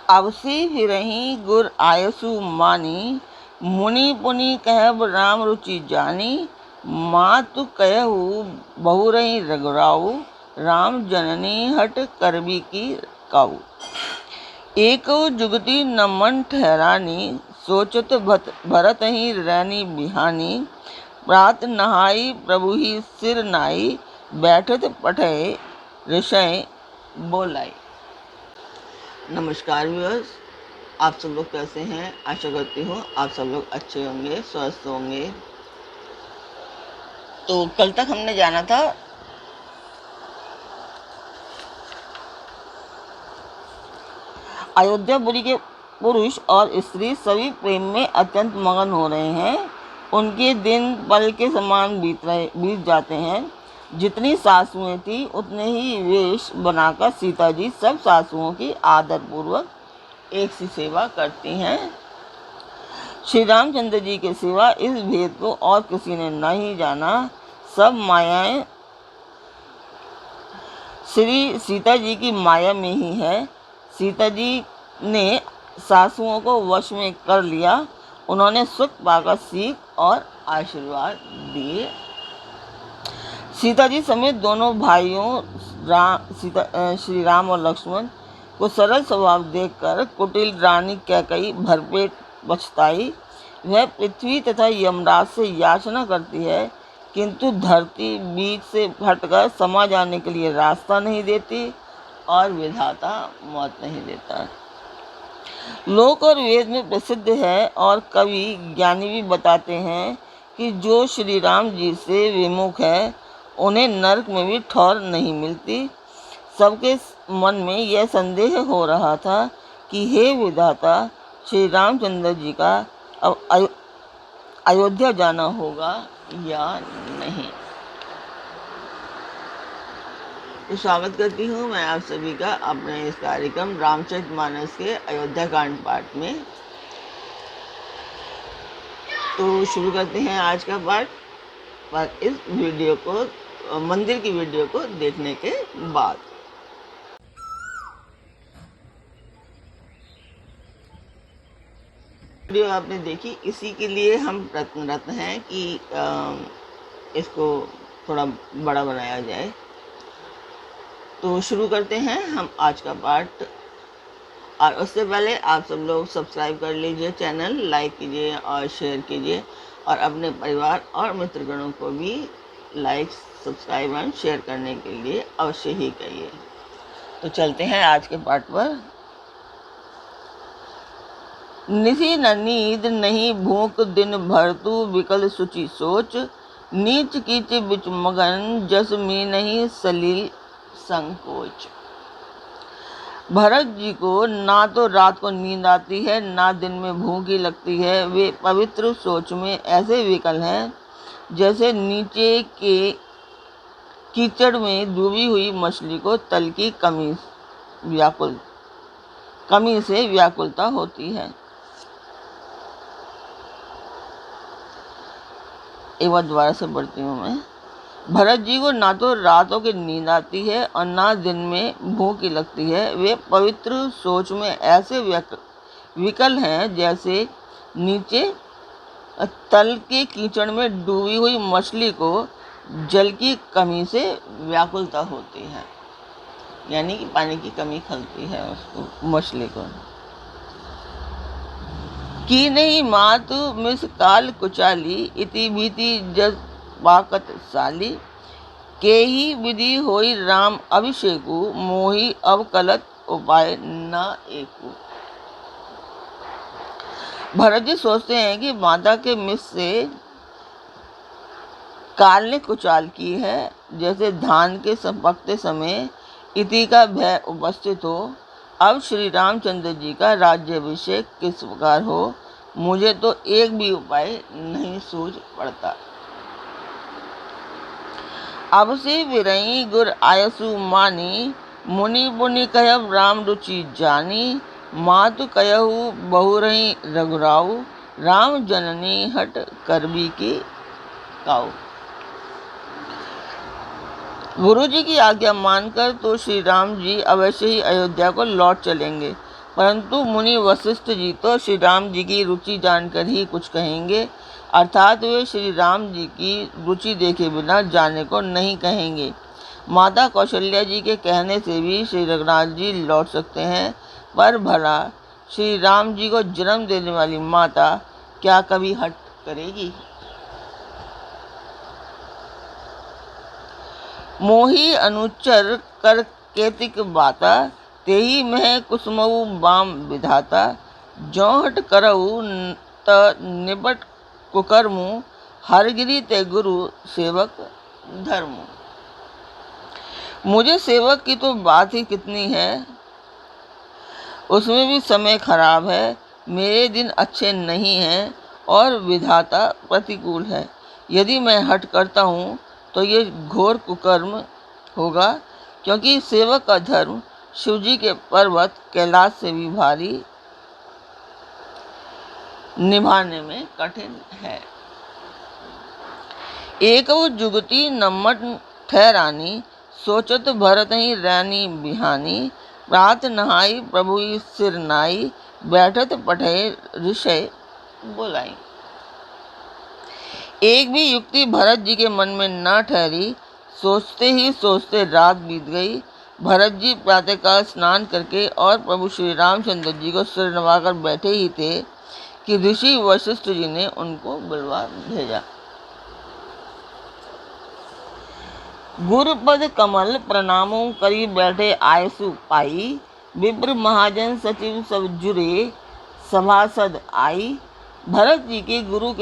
अवसी फिरहीं गुर आयसु मानी, मुनि पुनि कहब राम रुचि जानी। मातु कहु बहुरहीं रघुराऊ, राम जननी हट करबी की काऊ। एको जुगति न मन ठहरानी, सोचत भरत ही रैनी बिहानी। प्रात नहाई प्रभु ही सिर नाई, बैठत पठे ऋषय बोलाई। नमस्कार व्यूअर्स, आप सब लोग कैसे हैं? आशा करती हूँ आप सब लोग अच्छे होंगे, स्वस्थ होंगे। तो कल तक हमने जाना था अयोध्यापुरी के पुरुष और स्त्री सभी प्रेम में अत्यंत मगन हो रहे हैं। उनके दिन पल के समान बीत जाते हैं। जितनी सासुएं थी उतने ही वेश बनाकर सीता जी सब सासुओं की आदर पूर्वक एक सी सेवा करती हैं। श्री रामचंद्र जी के सिवा इस भेद को और किसी ने नहीं जाना। सब मायाएं श्री सीता जी की माया में ही है। सीता जी ने सासुओं को वश में कर लिया। उन्होंने सुख पाकर सीख और आशीर्वाद दिए। सीता जी समेत दोनों भाइयों श्री राम और लक्ष्मण को सरल स्वभाव देखकर कुटिल रानी कैकेयी भरपेट पछताई। वह पृथ्वी तथा यमराज से याचना करती है, किंतु धरती बीच से हटकर समा जाने के लिए रास्ता नहीं देती और विधाता मौत नहीं देता। लोक और वेद में प्रसिद्ध है और कवि ज्ञानी भी बताते हैं कि जो श्री राम जी से विमुख है उन्हें नरक में भी ठौर नहीं मिलती। सबके मन में यह संदेह हो रहा था कि हे विधाता, श्री रामचंद्र जी का अब अयोध्या जाना होगा या नहीं। तो स्वागत करती हूँ मैं आप सभी का अपने इस कार्यक्रम रामचरितमानस के अयोध्या कांड पाठ में। तो शुरू करते हैं आज का पाठ। पर इस वीडियो को मंदिर की वीडियो को देखने के बाद वीडियो आपने देखी, इसी के लिए हम प्रयत्नरत हैं कि इसको थोड़ा बड़ा बनाया जाए। तो शुरू करते हैं हम आज का पाठ। और उससे पहले आप सब लोग सब्सक्राइब कर लीजिए, चैनल लाइक कीजिए और शेयर कीजिए, और अपने परिवार और मित्रगणों को भी लाइक, सब्सक्राइब एंड शेयर करने के लिए अवश्य ही करिए। तो चलते हैं आज के पाठ पर। निसी न नींद नहीं भूख दिन भर तू, विकल सुचि सोच। नीच कीच बिच मगन, जस में नहीं सलील संकोच। भरत जी को ना तो रात को नींद आती है, ना दिन में भूख लगती है। वे पवित्र सोच में ऐसे विकल हैं जैसे नीचे के कीचड़ में डूबी हुई मछली को तल की कमी से व्याकुलता होती है। एक बार दोबारा से पढ़ती हूँ मैं। भरत जी को ना तो रातों की नींद आती है और ना दिन में भूख लगती है। वे पवित्र सोच में ऐसे विकल हैं जैसे नीचे तल के कीचड़ में डूबी हुई मछली को जल की कमी से व्याकुलता होती है, यानी कि पानी की कमी खलती है उसको, मछली को। की नहीं मातु मिस काल कुचाली, इति भीति जस पाकत साली। के ही विधि होई राम अभिषेकु, मोही अब कलत उपाय न एकु। भरत जी सोचते हैं कि माता के मिस से काल ने कुचाल की है। जैसे धान के पकते समय इति का भय उपस्थित हो, अब श्री रामचंद्र जी का राज्याभिषेक किस प्रकार हो, मुझे तो एक भी उपाय नहीं सूझ पड़ता। अब से विरई गुर आयसु मानी, मुनि पुनि कहब राम रुचि जानी। मातु कहु बहुरही रघुराऊ, राम जननी हट करबी की काऊ। गुरु जी की आज्ञा मानकर तो श्री राम जी अवश्य ही अयोध्या को लौट चलेंगे, परंतु मुनि वशिष्ठ जी तो श्री राम जी की रुचि जानकर ही कुछ कहेंगे, अर्थात वे श्री राम जी की रुचि देखे बिना जाने को नहीं कहेंगे। माता कौशल्या जी के कहने से भी श्री रघुनाथ जी लौट सकते हैं, पर भला श्री राम जी को जन्म देने वाली माता क्या कभी हट करेगी? मोही अनुचर कर केतिक बाता, तेही मह कुसुमऊ बाम विधाता, जो हट करऊ त निबट कुकर्मु, हरगिरी ते गुरु सेवक धर्म। मुझे सेवक की तो बात ही कितनी है, उसमें भी समय खराब है, मेरे दिन अच्छे नहीं हैं और विधाता प्रतिकूल है। यदि मैं हट करता हूँ तो ये घोर कुकर्म होगा, क्योंकि सेवक का धर्म शिवजी के पर्वत कैलाश से भी भारी, निभाने में कठिन है। एक जुगती नम्मट ठहरानी, सोचत भरत ही रानी बिहानी, प्रात नहाई प्रभु सिर नाई, बैठत पठे ऋषय बोलाई। एक भी युक्ति भरत जी के मन में न ठहरी, सोचते ही सोचते रात बीत गई। भरत जी प्रातःकाल स्नान करके और प्रभु श्री रामचंद्र जी को सिर नवाकर बैठे ही थे कि ऋषि वशिष्ठ जी ने उनको बुलवा भेजा। गुरुपद कमल प्रणामों करी बैठे आयसु पाई, विप्र महाजन सचिव सब जुरे सभासद आई। भरत जी के गुरु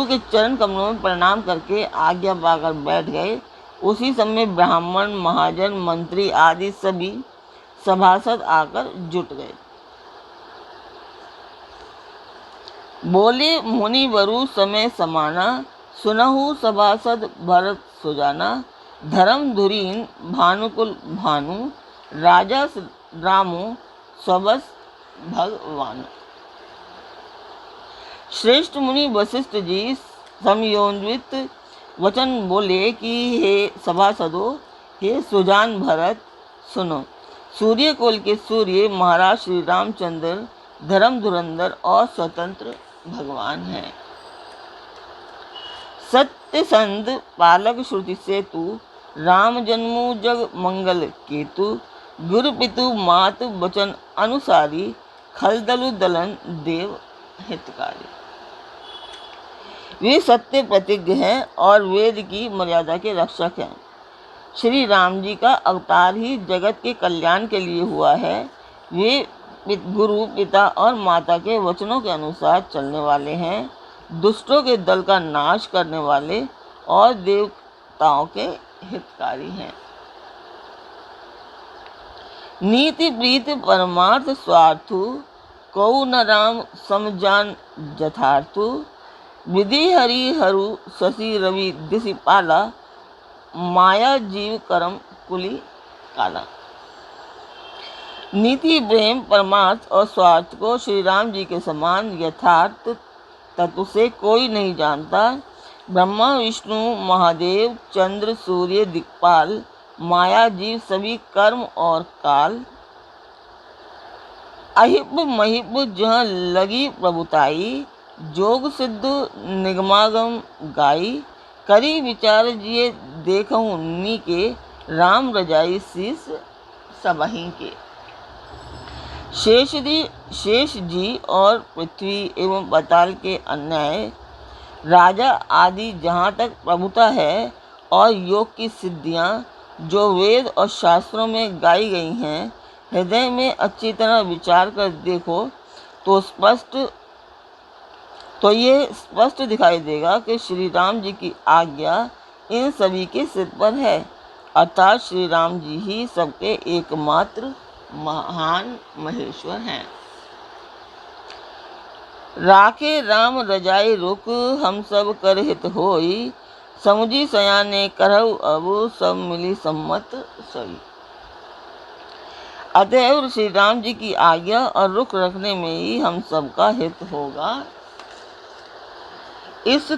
के चरण कमलों में प्रणाम करके आज्ञा पाकर बैठ गए। उसी समय ब्राह्मण, महाजन, मंत्री आदि सभी सभासद आकर जुट गए। बोले मुनि वरु समय समाना, सुनहु सभासद भरत सुजाना, धर्म धुरीन भानुकुल भानु, राजा रामो स्वबस भगवान। श्रेष्ठ मुनि वशिष्ठ जी समयोन्वित वचन बोले कि हे सभासदों, हे सुजान भरत, सुनो। सूर्य कुल के सूर्य महाराज श्री रामचंद्र धर्म धुरंधर और स्वतंत्र भगवान हैं। सत्य संध पालक श्रुति से तू, राम जन्मु जग मंगल केतु, गुरु पितु मात वचन अनुसारी, खलदलु दलन देव हितकारी। वे सत्य प्रतिज्ञ हैं और वेद की मर्यादा के रक्षक हैं। श्री राम जी का अवतार ही जगत के कल्याण के लिए हुआ है। वे गुरु, पिता और माता के वचनों के अनुसार चलने वाले हैं, दुष्टों के दल का नाश करने वाले और देवताओं के हितकारी हैं। नीति प्रीत परमार्थ स्वार्थु, कौ न राम समजान जथार्थु, विधि हरि हरु शशि रवि दिशि पाला, माया जीव करम कुली काला। नीति, प्रेम, परमार्थ और स्वार्थ को श्री राम जी के समान यथार्थ तत्व से कोई नहीं जानता। ब्रह्मा, विष्णु, महादेव, चंद्र, सूर्य, दिक्पाल, माया जीव सभी कर्म और काल, अहिब महिब जहाँ लगी प्रभुताई, जोग सिद्ध निगमागम गाई, करी विचार जिये देखूं नी के, राम रजाई शीस सबहीं के। शेष जी और पृथ्वी एवं पाताल के अन्याय, राजा आदि जहाँ तक प्रभुता है और योग की सिद्धियाँ जो वेद और शास्त्रों में गाई गई हैं, हृदय में अच्छी तरह विचार कर देखो तो ये स्पष्ट दिखाई देगा कि श्री राम जी की आज्ञा इन सभी के सिर पर है, अर्थात श्री राम जी ही सबके एकमात्र महान महेश्वर हैं। राखे राम रजाई रुक, हम सब कर हित होई, समुझी सयाने करहु अब, सब मिली सम्मत सोई। अतएव श्री राम जी की आज्ञा और रुख रखने में ही हम सबका हित होगा। इस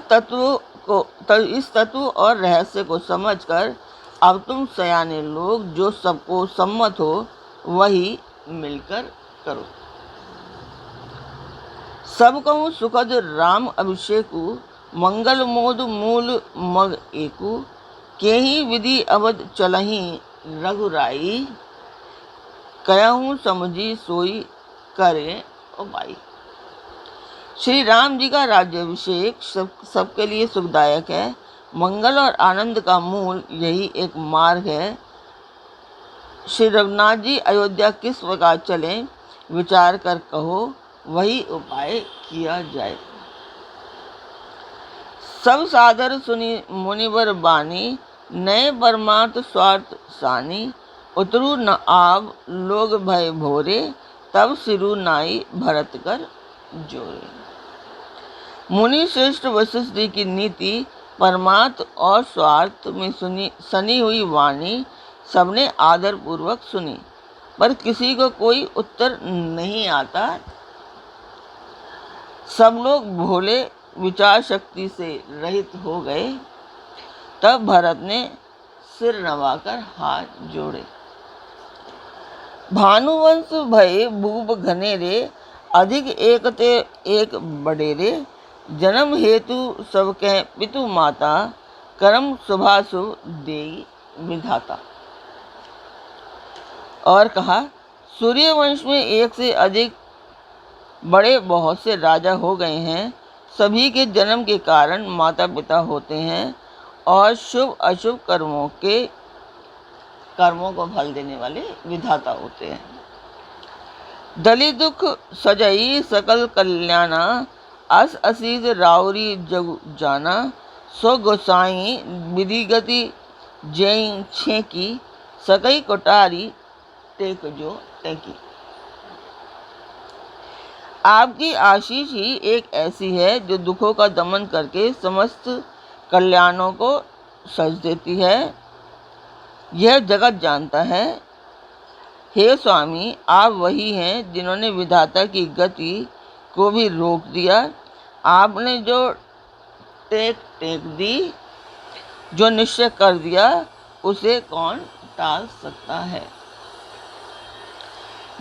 तत्व और रहस्य को समझकर अब तुम सयाने लोग जो सबको सम्मत हो वही मिलकर करो। सब कहूँ सुखद राम अभिषेकु, मंगल मोद मूल मग एकु, केहि विधि अवध चलहि रघुराई, कहूँ समझी सोई करे उपाई। श्री राम जी का राज्याभिषेक सबके लिए सुखदायक है। मंगल और आनंद का मूल यही एक मार्ग है। श्री रघुनाथ जी अयोध्या किस प्रकार चलें, विचार कर कहो, वही उपाय किया जाए। सब सादर सुनी मुनिवर बानी, नए परमार्थ स्वार्थ सानी, उतरू न आव लोग भय भोरे, तब सिरु नाई भरत कर जोरे। मुनि श्रेष्ठ वशिष्ठ जी की नीति, परमार्थ और स्वार्थ में सनी हुई वाणी सबने आदर पूर्वक सुनी, पर किसी को कोई उत्तर नहीं आता। सब लोग भोले विचार शक्ति से रहित हो गए। तब भरत ने सिर नवाकर हाथ जोड़े। भानुवंश भय भूप घनेरे, अधिक एकते एक बडेरे, जन्म हेतु सबके पितु माता, कर्म शुभाशुभ देई विधाता। और कहा, सूर्यवंश में एक से अधिक बड़े बहुत से राजा हो गए हैं। सभी के जन्म के कारण माता पिता होते हैं और शुभ अशुभ कर्मों को फल देने वाले विधाता होते हैं। दलित दुख सजई सकल कल्याणा, अस असीज राउरी जग जाना, सो गोसाई विधि गति जय छेकी, सकई कोटारी टेक जो टेकी। आपकी आशीष ही एक ऐसी है जो दुखों का दमन करके समस्त कल्याणों को सज देती है। यह जगत जानता है। हे स्वामी, आप वही हैं जिन्होंने विधाता की गति को भी रोक दिया। आपने जो टेक दी, जो निश्चय कर दिया, उसे कौन टाल सकता है।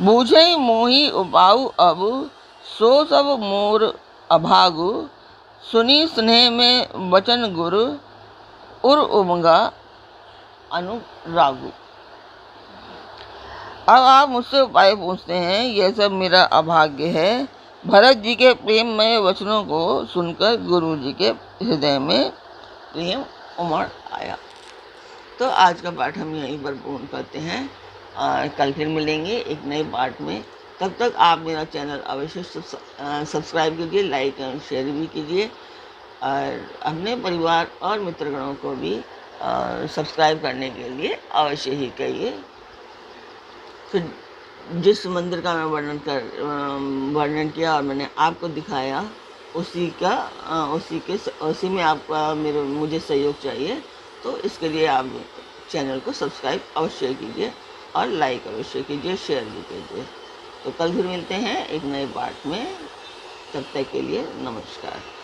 बूझई मोहि उपाऊ अब, सो सब मोर अभागु, सुनी स्नेह में वचन गुरु, उर उमगा अनुरागु। अब आप मुझसे उपाय पूछते हैं, यह सब मेरा अभाग्य है। भरत जी के प्रेममय वचनों को सुनकर गुरु जी के हृदय में प्रेम उमड़ आया। तो आज का पाठ हम यहीं पर पूर्ण करते हैं। कल फिर मिलेंगे एक नए पाठ में। तब तक आप मेरा चैनल अवश्य सब्सक्राइब कीजिए, लाइक और शेयर भी कीजिए, और अपने परिवार और मित्रगणों को भी सब्सक्राइब करने के लिए अवश्य ही कहिए। फिर जिस मंदिर का मैं वर्णन किया और मैंने आपको दिखाया, उसी में आपका मुझे सहयोग चाहिए। तो इसके लिए आप चैनल को सब्सक्राइब अवश्य कीजिए और लाइक अवश्य कीजिए, शेयर भी कीजिए। तो कल फिर मिलते हैं एक नए पाठ में। तब तक के लिए नमस्कार।